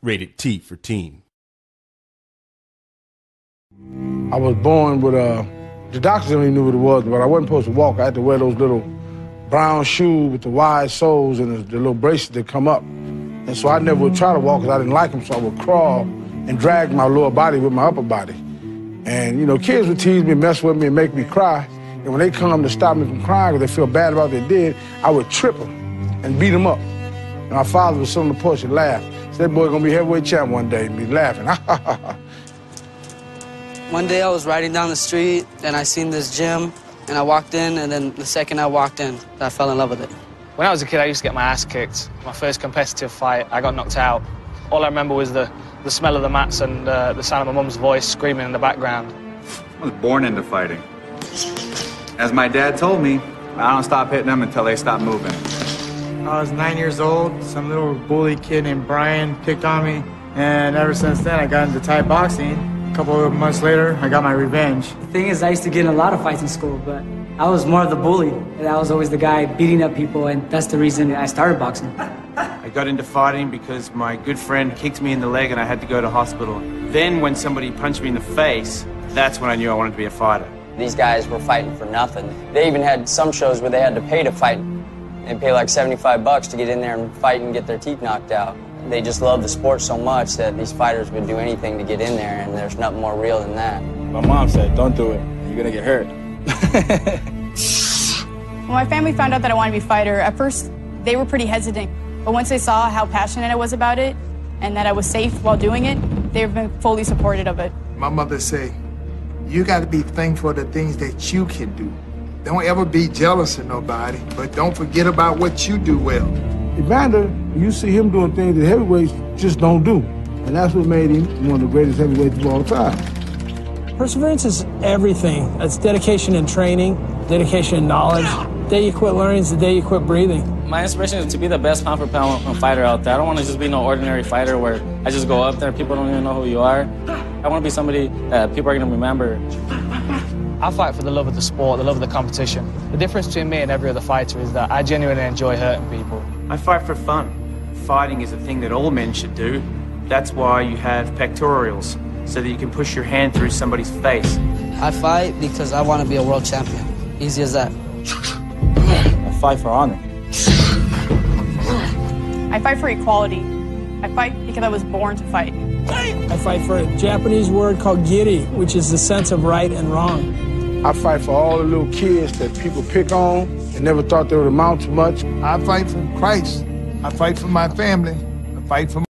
Rated T for teen. I was born with the doctors only knew what it was, but I wasn't supposed to walk. I had to wear those little brown shoes with the wide soles and the little bracelets that come up. And so I never would try to walk because I didn't like them, so I would crawl and drag my lower body with my upper body. And, you know, kids would tease me, mess with me, and make me cry. And when they come to stop me from crying because they feel bad about what they did, I would trip them and beat them up. And my father would sit on the porch and laugh. Said, that boy gonna be heavyweight champ one day, and be laughing. One day I was riding down the street, and I seen this gym, and I walked in, and then the second I walked in, I fell in love with it. When I was a kid, I used to get my ass kicked. My first competitive fight, I got knocked out. All I remember was the smell of the mats and the sound of my mum's voice screaming in the background. I was born into fighting. As my dad told me, I don't stop hitting them until they stop moving. I was 9 years old. Some little bully kid named Brian picked on me, and ever since then I got into Thai boxing. A couple of months later, I got my revenge. The thing is, I used to get in a lot of fights in school, but I was more of the bully. And I was always the guy beating up people, and that's the reason I started boxing. I got into fighting because my good friend kicked me in the leg and I had to go to hospital. Then when somebody punched me in the face, that's when I knew I wanted to be a fighter. These guys were fighting for nothing. They even had some shows where they had to pay to fight. They'd pay like $75 to get in there and fight and get their teeth knocked out. They just loved the sport so much that these fighters would do anything to get in there, and there's nothing more real than that. My mom said, don't do it, you're gonna get hurt. When my family found out that I wanted to be a fighter, at first they were pretty hesitant. But once they saw how passionate I was about it and that I was safe while doing it, they've been fully supportive of it. My mother said, you got to be thankful for the things that you can do. Don't ever be jealous of nobody, but don't forget about what you do well. Evander, you see him doing things that heavyweights just don't do. And that's what made him one of the greatest heavyweights of all time. Perseverance is everything. That's dedication and training, dedication and knowledge. The day you quit learning is the day you quit breathing. My inspiration is to be the best pound-for-pound fighter out there. I don't want to just be no ordinary fighter where I just go up there, people don't even know who you are. I want to be somebody that people are going to remember. I fight for the love of the sport, the love of the competition. The difference between me and every other fighter is that I genuinely enjoy hurting people. I fight for fun. Fighting is a thing that all men should do. That's why you have pectorials, so that you can push your hand through somebody's face. I fight because I want to be a world champion. Easy as that. I fight for honor. I fight for equality. I fight because I was born to fight. I fight for a Japanese word called giri, which is the sense of right and wrong. I fight for all the little kids that people pick on and never thought they would amount to much. I fight for Christ. I fight for my family. I fight for